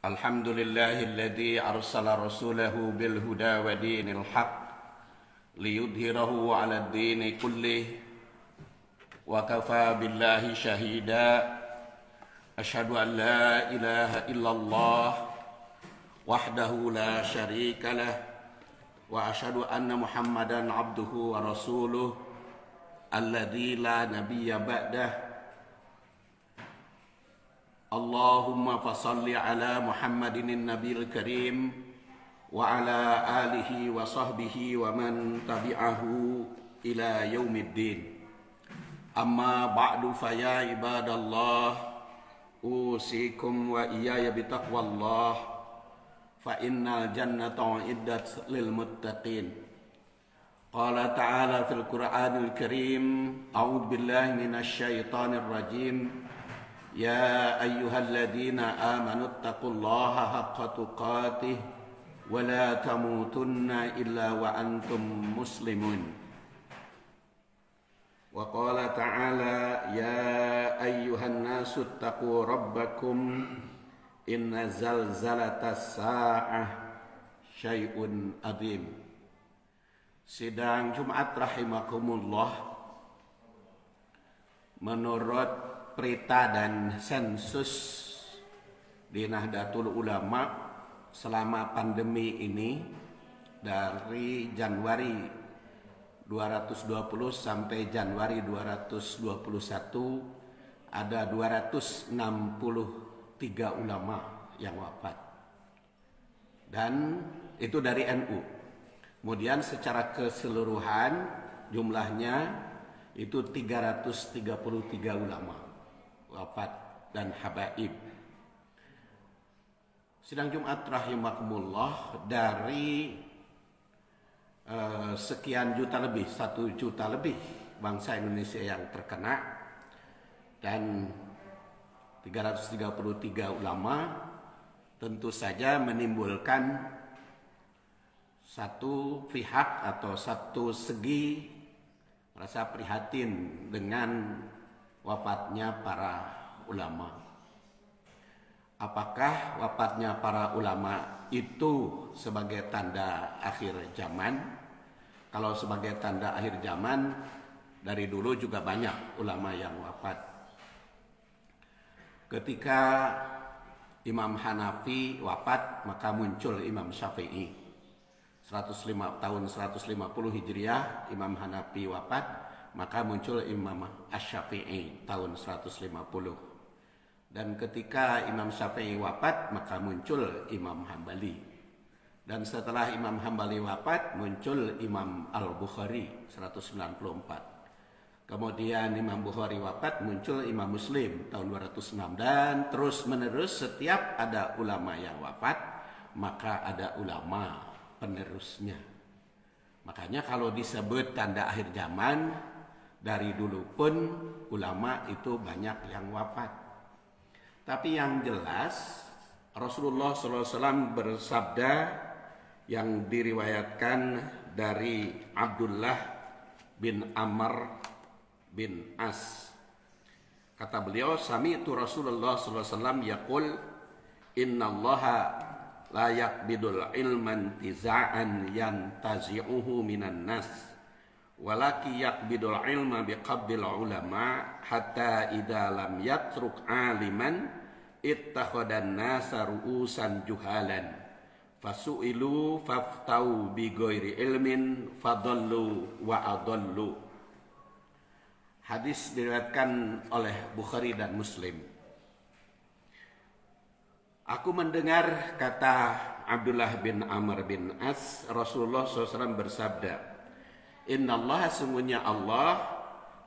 الحمد لله الذي أرسل رسوله بالهدى ودين الحق ليظهره على الدين كله وكفى بالله شهيدا أشهد أن لا إله إلا الله وحده لا شريك له وأشهد أن محمدا عبده ورسوله الذي لا نبي بعده اللهم فصل على محمد النبي الكريم وعلى آله وصحبه ومن تبعه إلى يوم الدين أما بعد فيا عباد الله أوصيكم وإياي بتقوى الله فإن الجنة أعدت للمتقين قال تعالى في القرآن الكريم أعوذ بالله من الشيطان الرجيم يا أيها الذين آمنوا اتقوا الله حق تقاته ولا تموتن إلا وأنتم مسلمون وقال تعالى يا أيها الناس اتقوا ربكم إن زلزلة الساعة شيء عظيم. Sidang Jumat rahimakumullah, menurut Perita dan sensus di Nahdlatul Ulama selama pandemi ini dari Januari 220 sampai Januari 221 ada 263 ulama yang wafat, dan itu dari NU. Kemudian secara keseluruhan jumlahnya itu 333 ulama wafat dan habaib. Sidang Jumat rahimakumullah, dari sekian juta lebih, 1 juta lebih bangsa Indonesia yang terkena, dan 333 ulama tentu saja menimbulkan satu pihak atau satu segi merasa prihatin dengan wafatnya para ulama. Apakah wafatnya para ulama itu sebagai tanda akhir zaman? Kalau sebagai tanda akhir zaman, dari dulu juga banyak ulama yang wafat. Ketika Imam Hanafi wafat, maka muncul Imam Syafi'i. tahun 150 Hijriah Imam Hanafi wafat, maka muncul Imam Asy-Syafi'i tahun 150. Dan ketika Imam Syafi'i wafat, maka muncul Imam Hambali. Dan setelah Imam Hambali wafat, muncul Imam Al-Bukhari 194. Kemudian Imam Bukhari wafat, muncul Imam Muslim tahun 206. Dan terus menerus setiap ada ulama yang wafat, maka ada ulama penerusnya. Makanya kalau disebut tanda akhir zaman, dari dulu pun ulama itu banyak yang wafat. Tapi yang jelas Rasulullah SAW bersabda yang diriwayatkan dari Abdullah bin Amr bin As. Kata beliau, sami'tu Rasulullah SAW yaqul innallaha la yaqbidul ilman tiza'an yantazi'uhu minan nas walaki yaqbidul ilma biqabdil ulama hatta idza lam yatruk aliman ittakhadan nasa ru'usan juhalan fasu'ilu faftau bi ghairi ilmin fadallu wa adallu. Hadis diriwayatkan oleh Bukhari dan Muslim. Aku mendengar, kata Abdullah bin Amr bin As, Rasulullah SAW bersabda, Innallaha, sungguhnya Allah,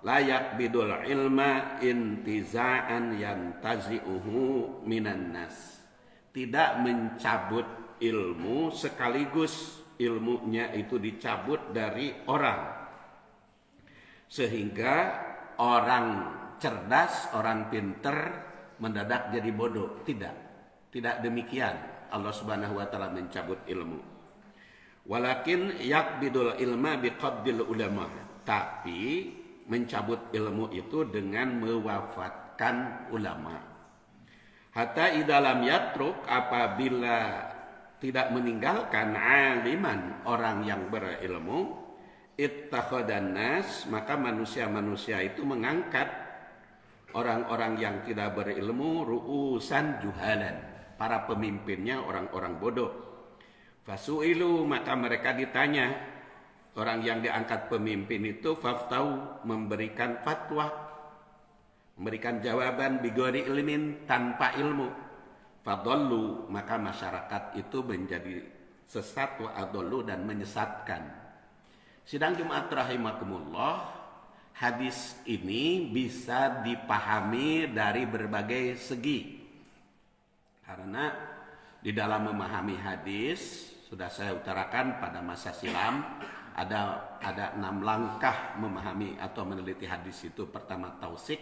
layak bidul ilma intiza'an yantazi'uhu minan nas. Tidak mencabut ilmu sekaligus ilmunya itu dicabut dari orang, sehingga orang cerdas, orang pinter mendadak jadi bodoh. Tidak demikian Allah Subhanahu wa taala mencabut ilmu. Walakin yaqbidul ilma biqabdil ulama. Tapi mencabut ilmu itu dengan mewafatkan ulama. Hatta idalam yatruk, apabila tidak meninggalkan aliman, orang yang berilmu, ittakhadhan nas, maka manusia-manusia itu mengangkat orang-orang yang tidak berilmu ru'usan juhalan, para pemimpinnya orang-orang bodoh. Fasu'ilu, maka mereka ditanya, orang yang diangkat pemimpin itu, faftau, memberikan fatwa, memberikan jawaban bigori ilmin, tanpa ilmu. Fadallu, maka masyarakat itu menjadi sesat, wa adallu, dan menyesatkan. Sidang Jumat rahimakumullah, hadis ini bisa dipahami dari berbagai segi. Karena di dalam memahami hadis, sudah saya utarakan pada masa silam, ada 6 langkah memahami atau meneliti hadis itu. Pertama, tausik,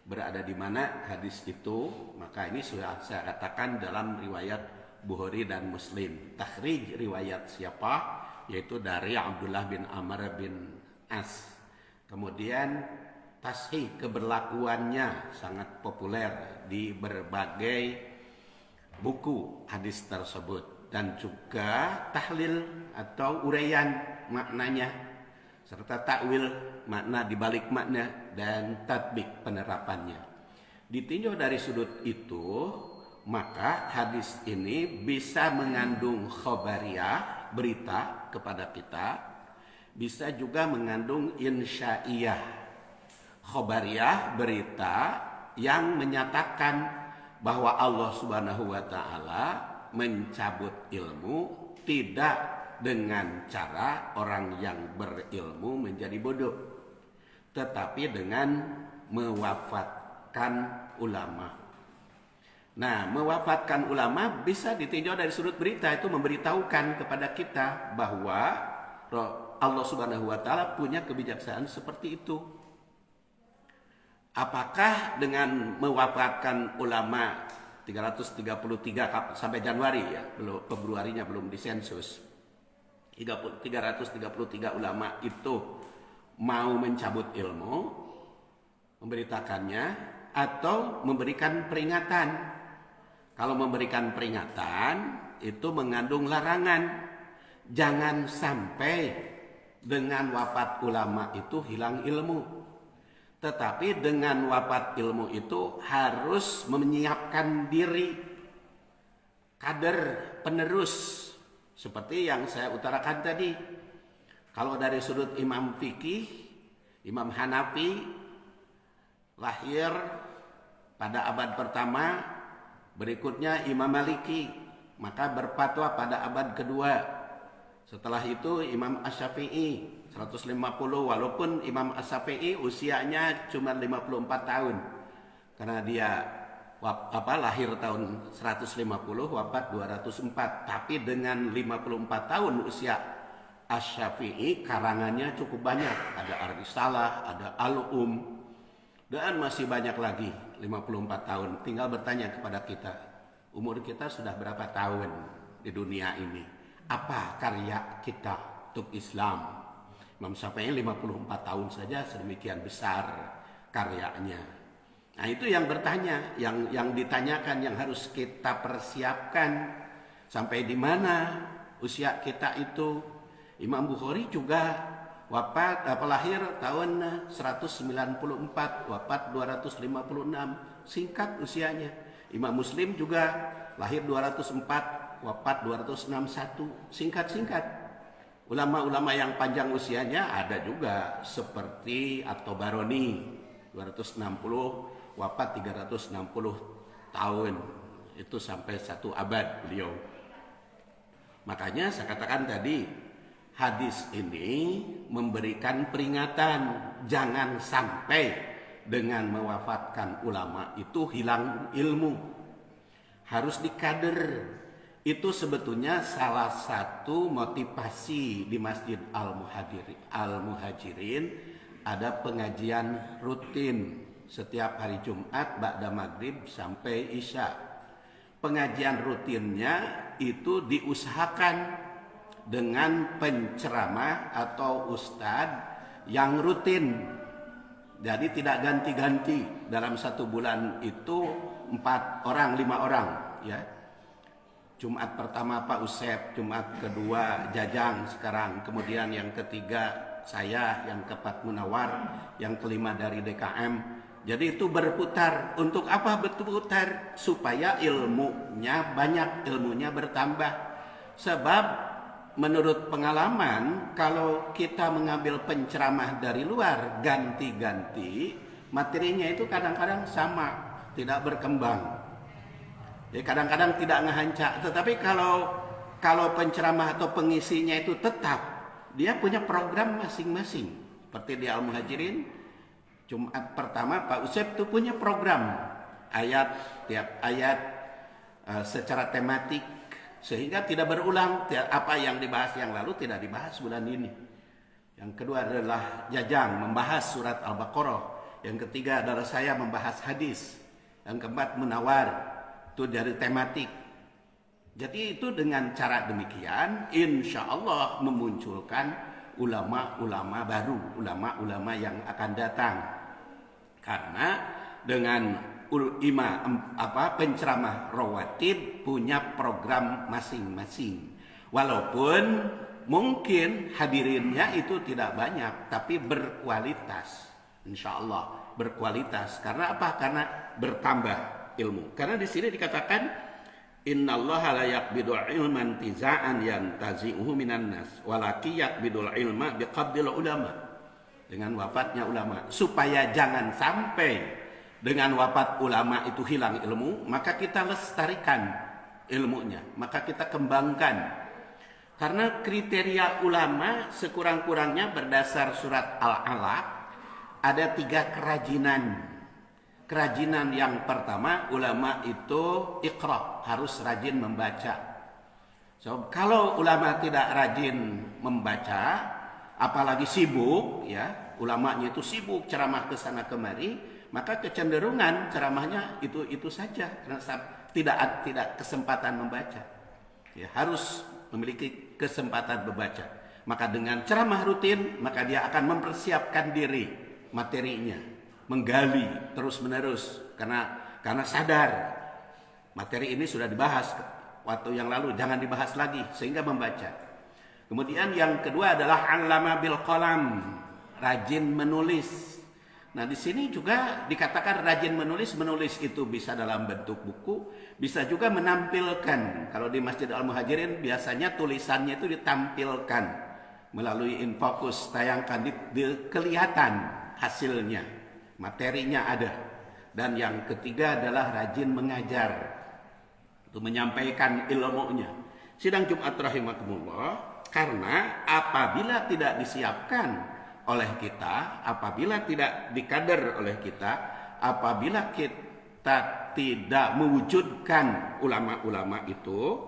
berada di mana hadis itu, maka ini sudah saya katakan dalam riwayat Bukhari dan Muslim. Takhrij riwayat siapa? Yaitu dari Abdullah bin Amr bin As. Kemudian tashih, keberlakuannya sangat populer di berbagai buku hadis tersebut, dan juga tahlil atau uraian maknanya, serta takwil, makna dibalik makna, dan tatbik, penerapannya. Ditinjau dari sudut itu, maka hadis ini bisa mengandung khobariyah, berita kepada kita, bisa juga mengandung insya'iyah. Khobariyah, berita yang menyatakan bahwa Allah Subhanahu wa Ta'ala mencabut ilmu tidak dengan cara orang yang berilmu menjadi bodoh, tetapi dengan mewafatkan ulama. Nah, mewafatkan ulama bisa ditinjau dari sudut berita, itu memberitahukan kepada kita bahwa Allah Subhanahu wa Ta'ala punya kebijaksanaan seperti itu. Apakah dengan mewafatkan ulama 333 sampai Januari, ya, belum, Februarinya belum disensus, 333 ulama itu mau mencabut ilmu, memberitakannya, atau memberikan peringatan? Kalau memberikan peringatan itu mengandung larangan, jangan sampai dengan wafat ulama itu hilang ilmu. Tetapi dengan wafat ilmu itu harus menyiapkan diri, kader penerus, seperti yang saya utarakan tadi. Kalau dari sudut imam fikih, Imam Hanafi lahir pada abad pertama, berikutnya Imam Maliki, maka berfatwa pada abad kedua. Setelah itu Imam Asy-Syafi'i 150, walaupun Imam Asy-Syafi'i usianya cuma 54 tahun. Karena dia lahir tahun 150, wafat 204. Tapi dengan 54 tahun usia Asy-Syafi'i, karangannya cukup banyak. Ada Ar-Risalah, ada Al-Um, dan masih banyak lagi. 54 tahun. Tinggal bertanya kepada kita, umur kita sudah berapa tahun di dunia ini? Apa karya kita untuk Islam? Imam Syafi'i 54 tahun saja sedemikian besar karyanya. Nah, itu yang bertanya, yang ditanyakan, yang harus kita persiapkan. Sampai di mana usia kita itu? Imam Bukhari juga lahir tahun 194, wafat 256, singkat usianya. Imam Muslim juga lahir 204, wafat 261, singkat-singkat. Ulama-ulama yang panjang usianya ada juga, seperti At-Tabarani 260, wafat 360 tahun. Itu sampai 1 abad beliau. Makanya saya katakan tadi, hadis ini memberikan peringatan, jangan sampai dengan mewafatkan ulama itu hilang ilmu. Harus dikader. Itu sebetulnya salah satu motivasi di Masjid Al-Muhajirin, ada pengajian rutin setiap hari Jumat ba'da maghrib sampai isya. Pengajian rutinnya itu diusahakan dengan penceramah atau ustadz yang rutin. Jadi tidak ganti-ganti. Dalam 1 bulan itu 4 orang, 5 orang, ya. Jumat pertama Pak Usep, Jumat kedua Jajang sekarang, kemudian yang ketiga saya, yang keempat Munawar, yang kelima dari DKM. Jadi itu berputar. Untuk apa berputar? Supaya ilmunya banyak, ilmunya bertambah. Sebab menurut pengalaman, kalau kita mengambil penceramah dari luar ganti-ganti, materinya itu kadang-kadang sama, tidak berkembang. Jadi kadang-kadang tidak ngehancak. Tetapi kalau penceramah atau pengisinya itu tetap, dia punya program masing-masing. Seperti di Al-Muhajirin, Jumat pertama Pak Usep itu punya program tiap ayat secara tematik, sehingga tidak berulang. Apa yang dibahas yang lalu tidak dibahas bulan ini. Yang kedua adalah Jajang membahas surat Al-Baqarah. Yang ketiga adalah saya membahas hadis. Yang keempat Munawar, itu dari tematik. Jadi itu dengan cara demikian insya Allah memunculkan ulama-ulama baru, ulama-ulama yang akan datang. Karena dengan penceramah rawatib punya program masing-masing. Walaupun mungkin hadirinnya itu tidak banyak, tapi berkualitas. Insya Allah berkualitas. Karena apa? Karena bertambah ilmu. Karena di sini dikatakan innallaha la yaqbidu ilman tizaan yantazi'uhu minan nas walaki yaqbidul ilma biqabdil ulama. Dengan wafatnya ulama, supaya jangan sampai dengan wafat ulama itu hilang ilmu, maka kita lestarikan ilmunya, maka kita kembangkan. Karena kriteria ulama sekurang-kurangnya berdasar surat Al-Alaq ada 3 kerajinan. Kerajinan yang pertama, ulama itu iqra, harus rajin membaca. So, kalau ulama tidak rajin membaca, apalagi sibuk, ya, ulamanya itu sibuk ceramah ke sana kemari, maka kecenderungan ceramahnya itu saja, karena tidak kesempatan membaca. Ya, harus memiliki kesempatan membaca. Maka dengan ceramah rutin, maka dia akan mempersiapkan diri materinya, menggali terus-menerus karena sadar materi ini sudah dibahas waktu yang lalu, jangan dibahas lagi, sehingga membaca. Kemudian yang kedua adalah allama bil qalam, rajin menulis. Nah, di sini juga dikatakan rajin menulis. Menulis itu bisa dalam bentuk buku, bisa juga menampilkan. Kalau di Masjid Al-Muhajirin biasanya tulisannya itu ditampilkan melalui infocus, tayangkan, kelihatan hasilnya, materinya ada. Dan yang ketiga adalah rajin mengajar, itu menyampaikan ilmunya. Sidang Jumat rahimakumullah, karena apabila tidak disiapkan oleh kita, apabila tidak dikader oleh kita, apabila kita tidak mewujudkan ulama-ulama itu,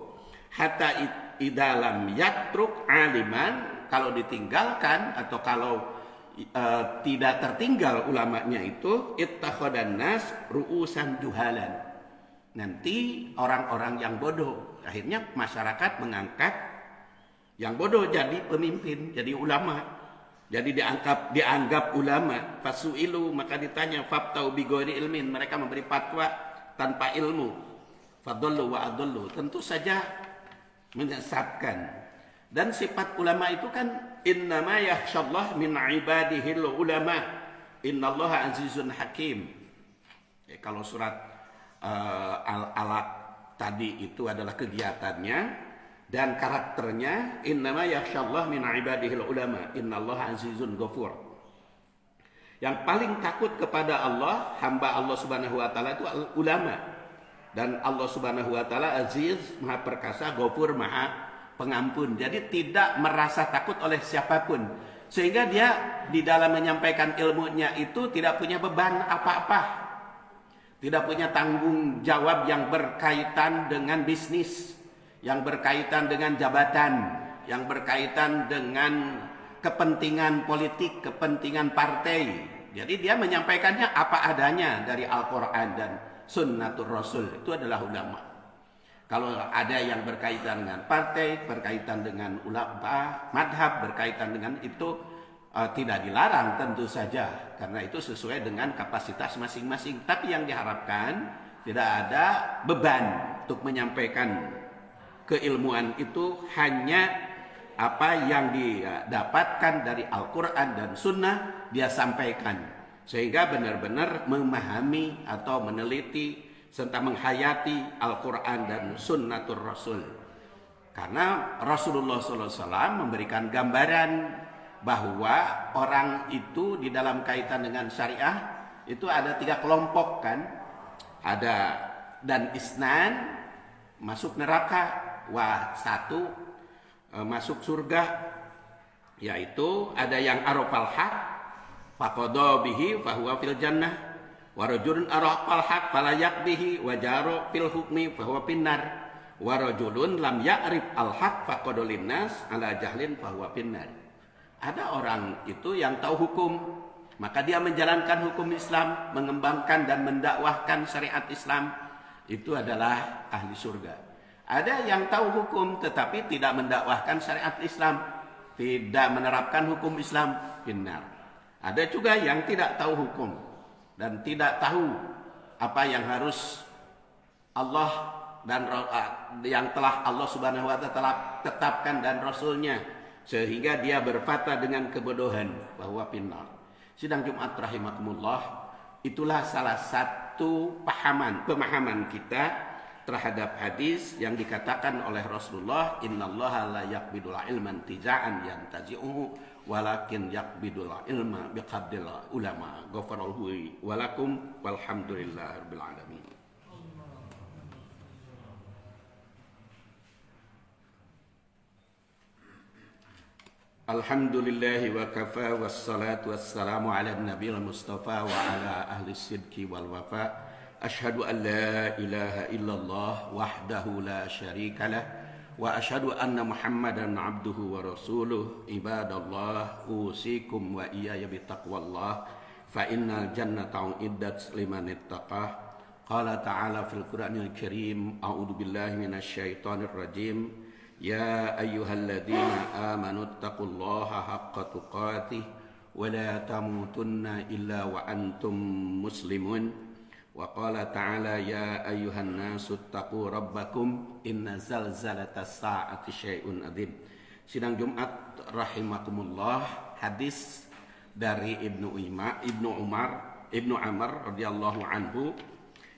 hatta idalam yatruk aliman, kalau ditinggalkan atau kalau tidak tertinggal ulamanya itu, ittakhadan nas ru'usan juhalan, nanti orang-orang yang bodoh, akhirnya masyarakat mengangkat yang bodoh jadi pemimpin, jadi ulama. Jadi dianggap ulama. Fasu'ilu, maka ditanya, faftau bi ghairi ilmin, mereka memberi fatwa tanpa ilmu. Fadallu wa adallu, tentu saja menyesatkan. Dan sifat ulama itu kan innama yakhsyallah min ibadihil ulama, innallaha azizun hakim. Kalau surat Al-Alaq tadi itu adalah kegiatannya dan karakternya, innama yakhsyallah min ibadihil ulama, innallaha azizun ghafur. Yang paling takut kepada Allah, hamba Allah Subhanahu wa taala itu ulama. Dan Allah Subhanahu wa taala aziz, maha perkasa, ghafur, maha pengampun. Jadi tidak merasa takut oleh siapapun, sehingga dia di dalam menyampaikan ilmunya itu tidak punya beban apa-apa, tidak punya tanggung jawab yang berkaitan dengan bisnis, yang berkaitan dengan jabatan, yang berkaitan dengan kepentingan politik, kepentingan partai. Jadi dia menyampaikannya apa adanya dari Al-Quran dan Sunnatul Rasul, itu adalah ulama. Kalau ada yang berkaitan dengan partai, berkaitan dengan ulama, madhab, berkaitan dengan itu, tidak dilarang tentu saja, karena itu sesuai dengan kapasitas masing-masing. Tapi yang diharapkan tidak ada beban untuk menyampaikan keilmuan itu, hanya apa yang didapatkan dari Al-Quran dan Sunnah dia sampaikan, sehingga benar-benar memahami atau meneliti serta menghayati Al-Quran dan Sunnatul Rasul. Karena Rasulullah SAW memberikan gambaran bahwa orang itu di dalam kaitan dengan syariah itu ada 3 kelompok kan. Ada dan isnan masuk neraka, satu masuk surga, yaitu ada yang arafal haq faqada bihi fahuwa fil jannah, wa rajulun arafal haq fala yaqbihi wa jaro fil hukmi fahuwa finnar, wa rajulun lam ya'rif al haq faqada linnas ala jahlin fahuwa finnar. Ada orang itu yang tahu hukum, maka dia menjalankan hukum Islam, mengembangkan dan mendakwahkan syariat Islam, itu adalah ahli surga. Ada yang tahu hukum tetapi tidak mendakwahkan syariat Islam, tidak menerapkan hukum Islam, finnar. Ada juga yang tidak tahu hukum dan tidak tahu apa yang harus Allah dan yang telah Allah Subhanahu wa taala tetapkan dan Rasulnya, sehingga dia berkata dengan kebodohan bahwa finnar. Sidang Jumat rahimakumullah, itulah salah satu pemahaman kita terhadap hadis yang dikatakan oleh Rasulullah, innallaha la yaqbidul ilma intiza'an yantazi'uhu walakin yaqbidul ilma biqabdil ulama. Ghafarallahu walakum walhamdulillahirabbil alamin. Alhamdulillahi wa kafa wassalatu wassalamu ala nabiyil mustafa wa ala ahli sidqi wal wafa. Asyhadu an la ilaha illallah wahdahu la syarika lah wa asyhadu anna Muhammadan abduhu wa rasuluh. Ibadallah, usikum wa iyaya bitaqwallah, fa innal jannata uiddat liman ittaqah. Qala ta'ala fil Qur'anil Karim, a'udzu billahi minasyaitonir rajim. Ya ayyuhalladzina amanu taqullaha haqqa tuqatih wa la tamutunna illa wa antum muslimun. Wa qala ta'ala ya ayyuhan nasu taqu rabbakum inna zalzalatas sa'ati syai'un adzim. Sidang Jumat rahimakumullah, hadis dari Ibnu Umar radhiyallahu anhu,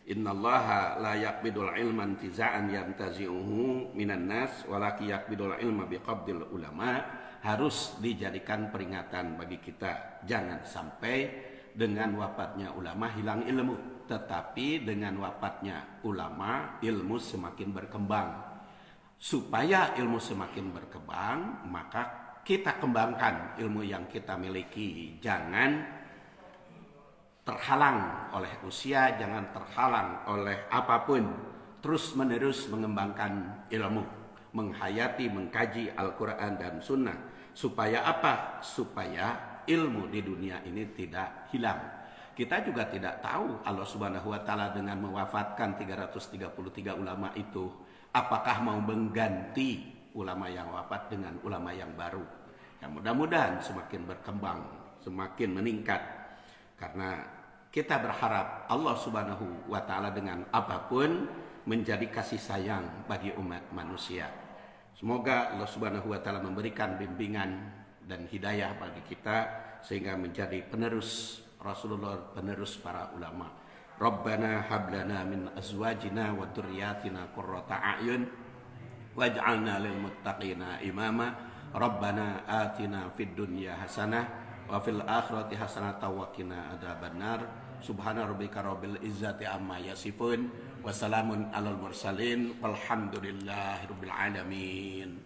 innallaha la yaqbidul ilma intiza'an yantazi'uhu minan nas walaki yaqbidul ilma biqabdil ulama. Harus dijadikan peringatan bagi kita, jangan sampai dengan wafatnya ulama hilang ilmu, tetapi dengan wafatnya ulama ilmu semakin berkembang. Supaya ilmu semakin berkembang, maka kita kembangkan ilmu yang kita miliki. Jangan terhalang oleh usia, jangan terhalang oleh apapun. Terus menerus mengembangkan ilmu, menghayati, mengkaji Al-Quran dan Sunnah. Supaya apa? Supaya ilmu di dunia ini tidak hilang. Kita juga tidak tahu Allah Subhanahu wa taala dengan mewafatkan 333 ulama itu, apakah mau mengganti ulama yang wafat dengan ulama yang baru. Ya, mudah-mudahan semakin berkembang, semakin meningkat. Karena kita berharap Allah Subhanahu wa taala dengan apapun menjadi kasih sayang bagi umat manusia. Semoga Allah Subhanahu wa taala memberikan bimbingan dan hidayah bagi kita sehingga menjadi penerus Rasulullah, penerus para ulama. Rabbana hablana min azwajina wa dzurriyyatina qurrata a'yun waj'alna lil muttaqina imama. Rabbana atina fid dunya hasanah wa fil akhirati hasanah wa qina adzabannar. Subhana rabbika rabbil izzati amma yasifun wa salamun alal mursalin walhamdulillahi rabbil alamin.